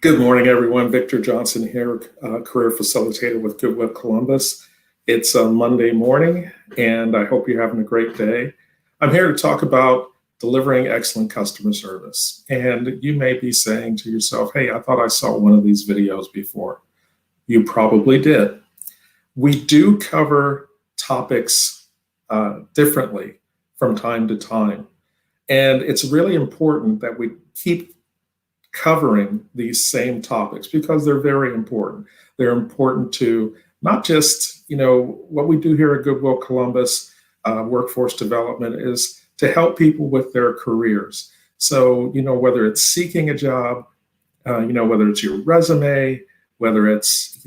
Good morning, everyone. Victor Johnson here, career facilitator with Goodwill Columbus. It's a Monday morning, and I hope you're having a great day. I'm here to talk about delivering excellent customer service. And you may be saying to yourself, hey, I thought I saw one of these videos before. You probably did. We do cover topics differently from time to time. And it's really important that we keep covering these same topics because they're very important. They're important to not just, what we do here at Goodwill Columbus Workforce Development is to help people with their careers. So, whether it's seeking a job, whether it's your resume, whether it's,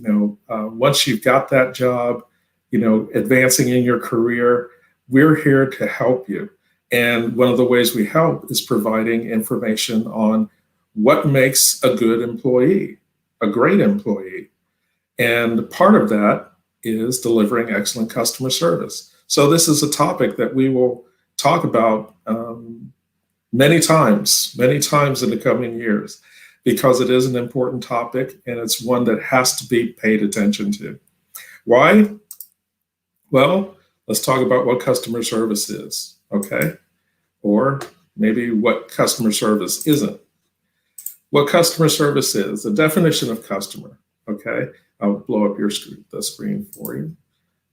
once you've got that job, advancing in your career, we're here to help you. And one of the ways we help is providing information on what makes a good employee, a great employee. And part of that is delivering excellent customer service. So this is a topic that we will talk about many times in the coming years, because it is an important topic and it's one that has to be paid attention to. Why? Well, let's talk about what customer service is, okay? Or maybe what customer service isn't. What customer service is, the definition of customer, okay? I'll blow up the screen for you.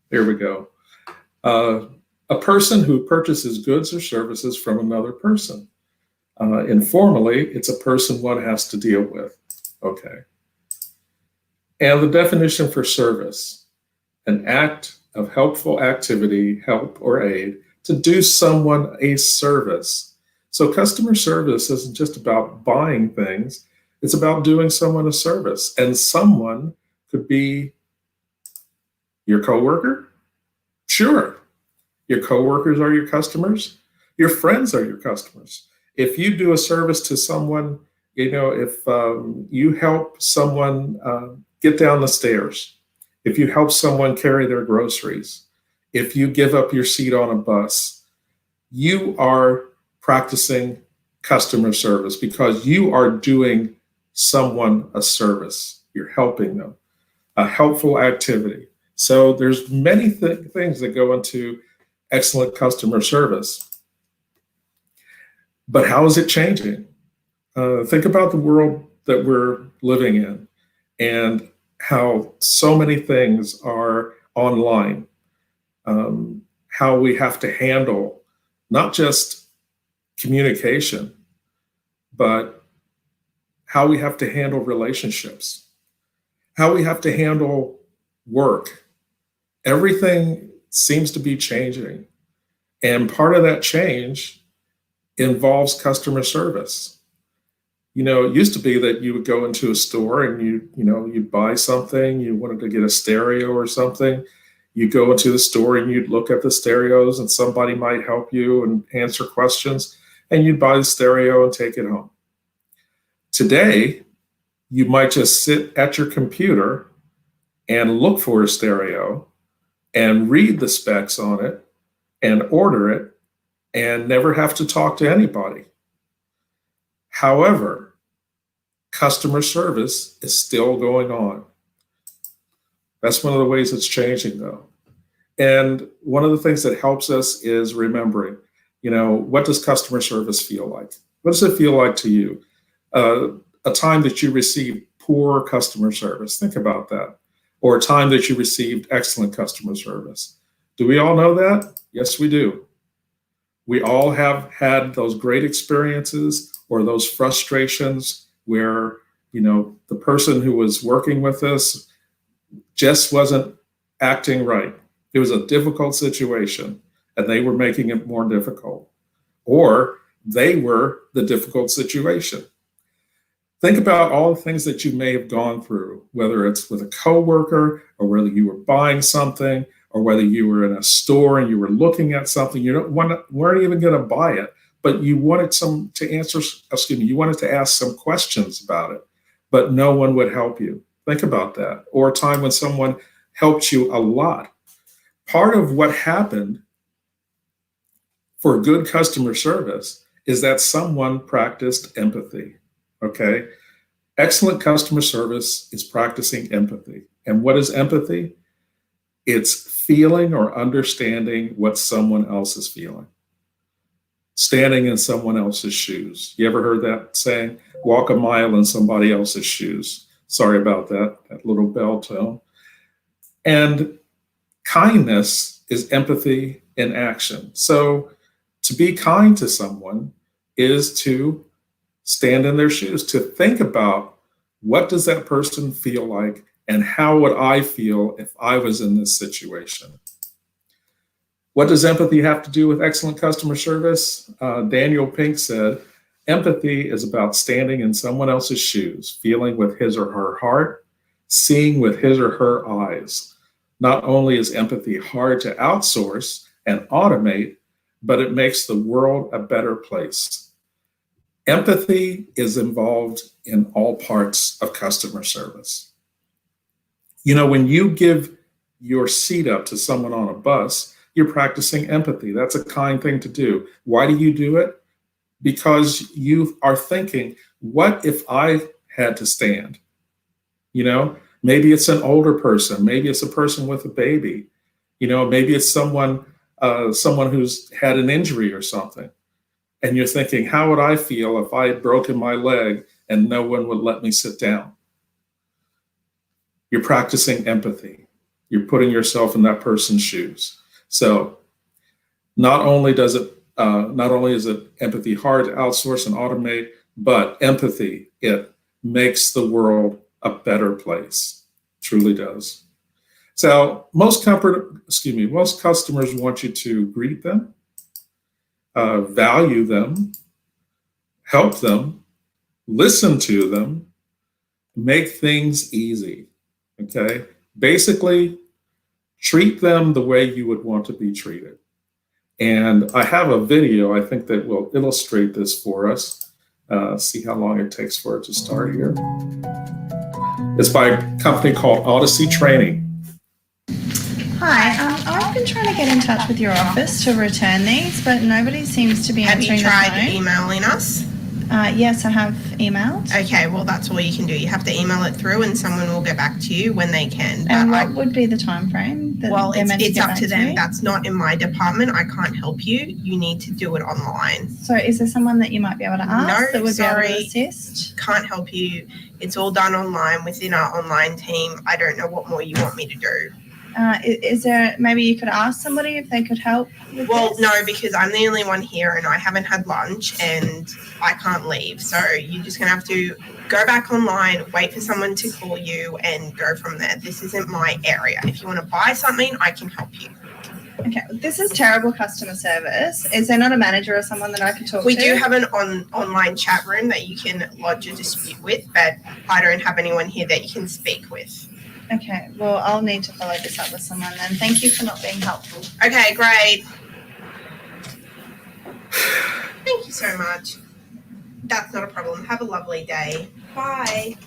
Here we go. A person who purchases goods or services from another person. Informally, it's a person one has to deal with, okay? And the definition for service, an act of helpful activity, help or aid, to do someone a service. So customer service isn't just about buying things, it's about doing someone a service. And someone could be your coworker. Sure, your coworkers are your customers. Your friends are your customers. If you do a service to someone, if you help someone get down the stairs, if you help someone carry their groceries, if you give up your seat on a bus, you are practicing customer service because you are doing someone a service. You're helping them, a helpful activity. So there's many things that go into excellent customer service. But how is it changing? Think about the world that we're living in and how so many things are online, how we have to handle not just communication, but how we have to handle relationships, how we have to handle work. Everything seems to be changing. And part of that change involves customer service. It used to be that you would go into a store and you'd buy something, you wanted to get a stereo or something. You go into the store and you'd look at the stereos and somebody might help you and answer questions, and you'd buy the stereo and take it home. Today, you might just sit at your computer and look for a stereo and read the specs on it and order it and never have to talk to anybody. However, customer service is still going on. That's one of the ways it's changing, though. And one of the things that helps us is remembering, what does customer service feel like? What does it feel like to you? A time that you received poor customer service, think about that. Or a time that you received excellent customer service. Do we all know that? Yes, we do. We all have had those great experiences or those frustrations where, the person who was working with us just wasn't acting right. It was a difficult situation and they were making it more difficult, or they were the difficult situation. Think about all the things that you may have gone through, whether it's with a coworker or whether you were buying something or whether you were in a store and you were looking at something, weren't even going to buy it, but you wanted you wanted to ask some questions about it, but no one would help you. Think about that. Or a time when someone helped you a lot. Part of what happened for good customer service is that someone practiced empathy, okay? Excellent customer service is practicing empathy. And what is empathy? It's feeling or understanding what someone else is feeling. Standing in someone else's shoes. You ever heard that saying? Walk a mile in somebody else's shoes. Sorry about that little bell tone. And kindness is empathy in action. So to be kind to someone is to stand in their shoes, to think about what does that person feel like and how would I feel if I was in this situation. What does empathy have to do with excellent customer service? Daniel Pink said, empathy is about standing in someone else's shoes, feeling with his or her heart, seeing with his or her eyes. Not only is empathy hard to outsource and automate, but it makes the world a better place. Empathy is involved in all parts of customer service. You know, when you give your seat up to someone on a bus, you're practicing empathy. That's a kind thing to do. Why do you do it? Because you are thinking, what if I had to stand? You know, maybe it's an older person. Maybe it's a person with a baby. You know, maybe it's someone who's had an injury or something. And you're thinking, how would I feel if I had broken my leg and no one would let me sit down? You're practicing empathy. You're putting yourself in that person's shoes. So not only is it empathy hard to outsource and automate, but empathy, it makes the world a better place. Truly does. So most customers want you to greet them, value them, help them, listen to them, make things easy. Okay? Basically, treat them the way you would want to be treated. And I have a video, I think, that will illustrate this for us. See how long it takes for it to start here. It's by a company called Odyssey Training. Hi, I've been trying to get in touch with your office to return these, but nobody seems to be answering the phone. Have you tried emailing us? Yes, I have emailed. Okay, well, that's all you can do. You have to email it through and someone will get back to you when they can. And what would be the time frame? Well, it's up to them. That's not in my department. I can't help you. You need to do it online. So is there someone that you might be able to ask that would be able to assist? Can't help you. It's all done online within our online team. I don't know what more you want me to do. Is there, maybe you could ask somebody if they could help with this? No, because I'm the only one here and I haven't had lunch and I can't leave. So you're just going to have to go back online, wait for someone to call you and go from there. This isn't my area. If you want to buy something, I can help you. Okay, this is terrible customer service. Is there not a manager or someone that I could talk to? We do have an online chat room that you can lodge a dispute with, but I don't have anyone here that you can speak with. Okay, well, I'll need to follow this up with someone then. Thank you for not being helpful. Okay, great. Thank you so much. That's not a problem. Have a lovely day. Bye.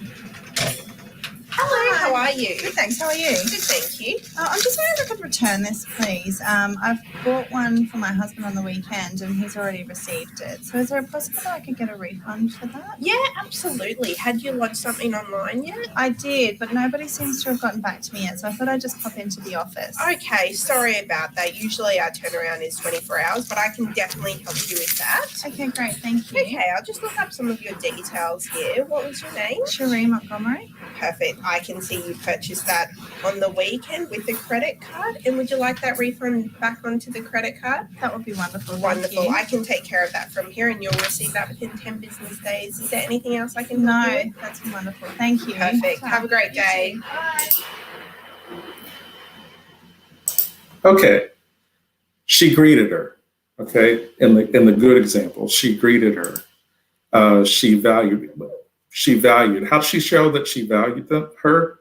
Hello, how are you? Good, thanks. How are you? Good, thank you. I'm just wondering if I could return this, please. I've bought one for my husband on the weekend and he's already received it. So is there a possibility I could get a refund for that? Yeah, absolutely. Had you lodged something online yet? I did, but nobody seems to have gotten back to me yet. So I thought I'd just pop into the office. Okay, sorry about that. Usually our turnaround is 24 hours, but I can definitely help you with that. Okay, great. Thank you. Okay, I'll just look up some of your details here. What was your name? Sheree Montgomery. Perfect. I can see you purchased that on the weekend with the credit card. And would you like that refund back onto the credit card? That would be wonderful. Wonderful. I can take care of that from here and you'll receive that within 10 business days. Is there anything else I can help you with? No, that's wonderful. Thank you. Perfect. Have a great day. Bye. Okay, she greeted her. Okay, in the good example, she greeted her. She valued. How did she show that she valued her?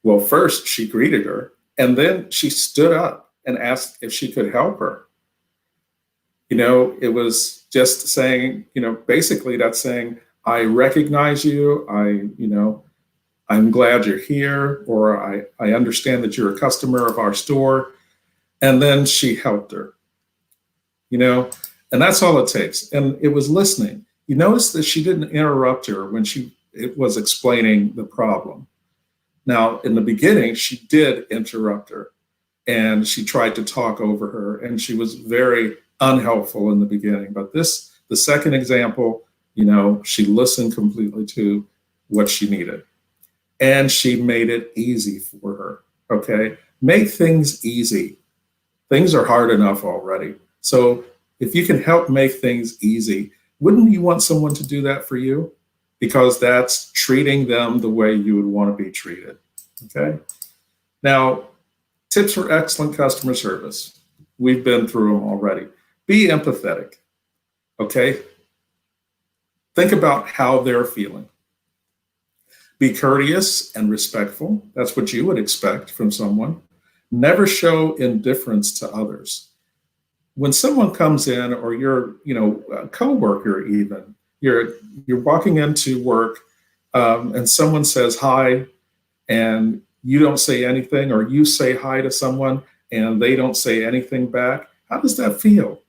Well, first she greeted her, and then she stood up and asked if she could help her. You know, it was just saying, you know, basically that's saying, I recognize you. I'm glad you're here, or I understand that you're a customer of our store. And then she helped her, you know, and that's all it takes. And it was listening. You notice that she didn't interrupt her when she it was explaining the problem. Now, in the beginning, she did interrupt her and she tried to talk over her, and she was very unhelpful in the beginning. But the second example, she listened completely to what she needed, and she made it easy for her. Okay, make things easy. Things are hard enough already. So if you can help make things easy, wouldn't you want someone to do that for you? Because that's treating them the way you would want to be treated. Okay. Now, tips for excellent customer service. We've been through them already. Be empathetic. Okay. Think about how they're feeling. Be courteous and respectful. That's what you would expect from someone. Never show indifference to others. When someone comes in, or you're, a coworker even, you're walking into work, and someone says hi, and you don't say anything, or you say hi to someone and they don't say anything back. How does that feel?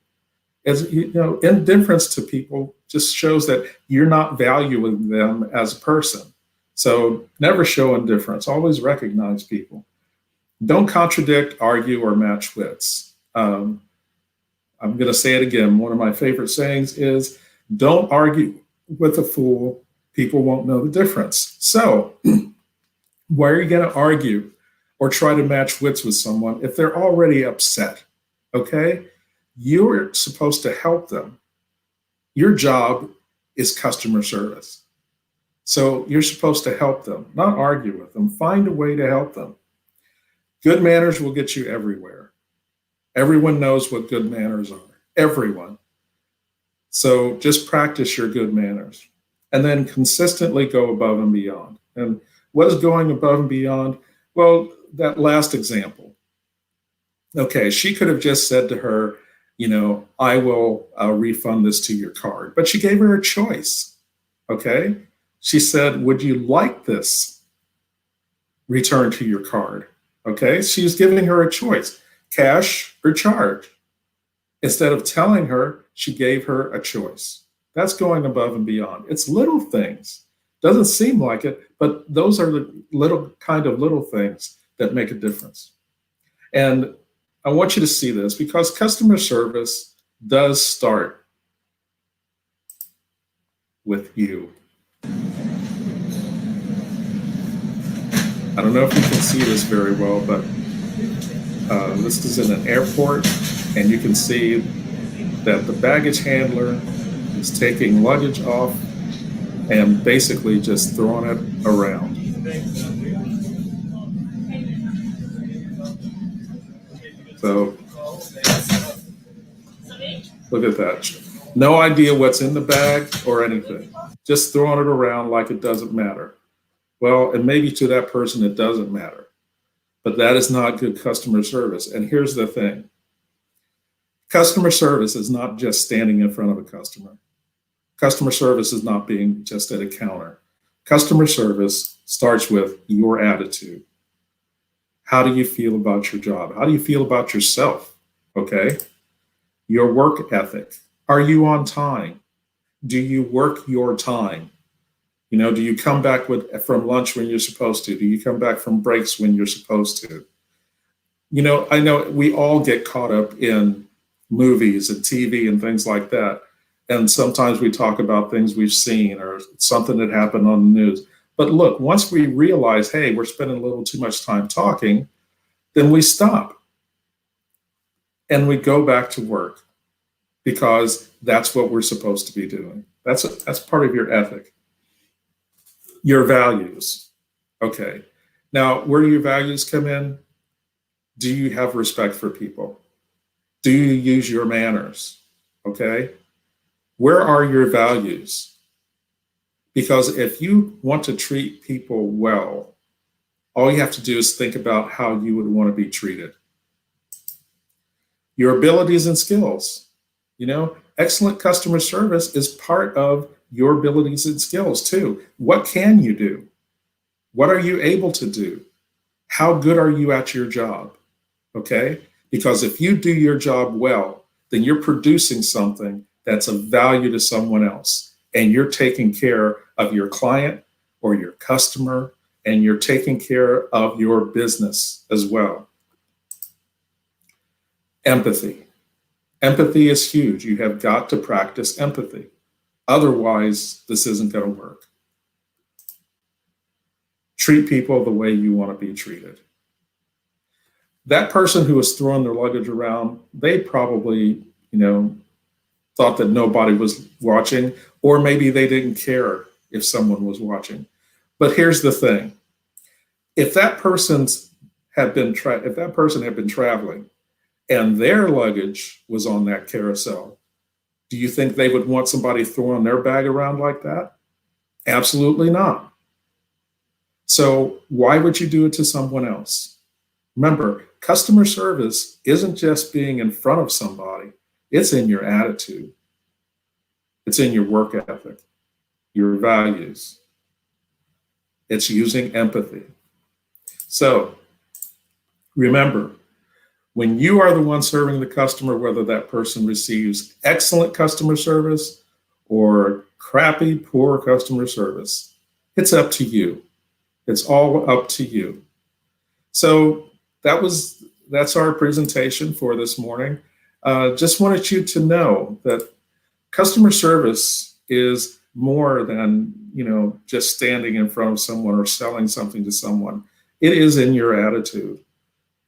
As indifference to people just shows that you're not valuing them as a person. So never show indifference. Always recognize people. Don't contradict, argue, or match wits. I'm going to say it again. One of my favorite sayings is, don't argue with a fool. People won't know the difference. So why are you going to argue or try to match wits with someone if they're already upset? Okay? You're supposed to help them. Your job is customer service. So you're supposed to help them, not argue with them. Find a way to help them. Good manners will get you everywhere. Everyone knows what good manners are. Everyone. So just practice your good manners and then consistently go above and beyond. And what is going above and beyond? Well, that last example. Okay, she could have just said to her, I will refund this to your card. But she gave her a choice. Okay? She said, would you like this returned to your card? Okay? She's giving her a choice, cash or charge. Instead of telling her, she gave her a choice. That's going above and beyond. It's little things. Doesn't seem like it, but those are the little things that make a difference. And I want you to see this, because customer service does start with you. I don't know if you can see this very well, but this is in an airport, and you can see that the baggage handler is taking luggage off and basically just throwing it around. So look at that. No idea what's in the bag or anything. Just throwing it around like it doesn't matter. Well, and maybe to that person it doesn't matter. But that is not good customer service. And here's the thing. Customer service is not just standing in front of a customer. Customer service is not being just at a counter. Customer service starts with your attitude. How do you feel about your job? How do you feel about yourself? Okay. Your work ethic. Are you on time? Do you work your time? Do you come back from lunch when you're supposed to? Do you come back from breaks when you're supposed to? I know we all get caught up in movies and TV and things like that. And sometimes we talk about things we've seen or something that happened on the news. But look, once we realize, hey, we're spending a little too much time talking, then we stop and we go back to work, because that's what we're supposed to be doing. That's part of your ethic. Your values. Okay. Now, where do your values come in? Do you have respect for people? Do you use your manners? Okay. Where are your values? Because if you want to treat people well, all you have to do is think about how you would want to be treated. Your abilities and skills. Excellent customer service is part of your abilities and skills too. What can you do? What are you able to do? How good are you at your job? Okay? Because if you do your job well, then you're producing something that's of value to someone else, and you're taking care of your client, or your customer, and you're taking care of your business as well. Empathy. Empathy is huge. You have got to practice empathy. Otherwise, this isn't going to work. Treat people the way you want to be treated. That person who was throwing their luggage around, they probably, thought that nobody was watching, or maybe they didn't care if someone was watching. But here's the thing. If that person had been traveling and their luggage was on that carousel, do you think they would want somebody throwing their bag around like that? Absolutely not. So why would you do it to someone else? Remember, customer service isn't just being in front of somebody. It's in your attitude. It's in your work ethic, your values. It's using empathy. So remember, when you are the one serving the customer, whether that person receives excellent customer service or crappy, poor customer service, it's up to you. It's all up to you. So that's our presentation for this morning. Just wanted you to know that customer service is more than, just standing in front of someone or selling something to someone. It is in your attitude.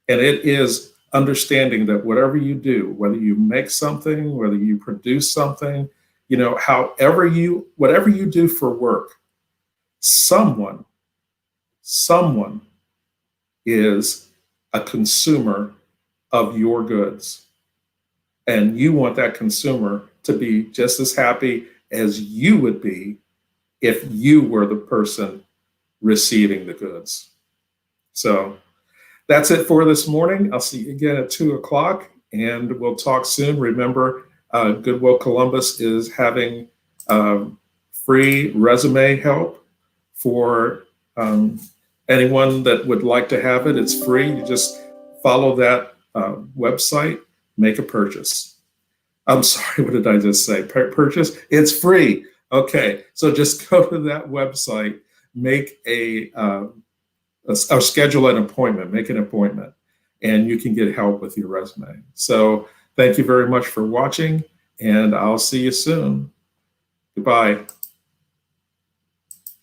And it is understanding that whatever you do, whether you make something, whether you produce something, whatever you do for work, someone is a consumer of your goods. And you want that consumer to be just as happy as you would be if you were the person receiving the goods. So that's it for this morning. I'll see you again at 2:00, and we'll talk soon. Remember, Goodwill Columbus is having free resume help for anyone that would like to have it. It's free. You just follow that website, make a purchase. I'm sorry, what did I just say? Purchase? It's free. Okay, so just go to that website, make or schedule an appointment, make an appointment, and you can get help with your resume. So thank you very much for watching, and I'll see you soon. Goodbye.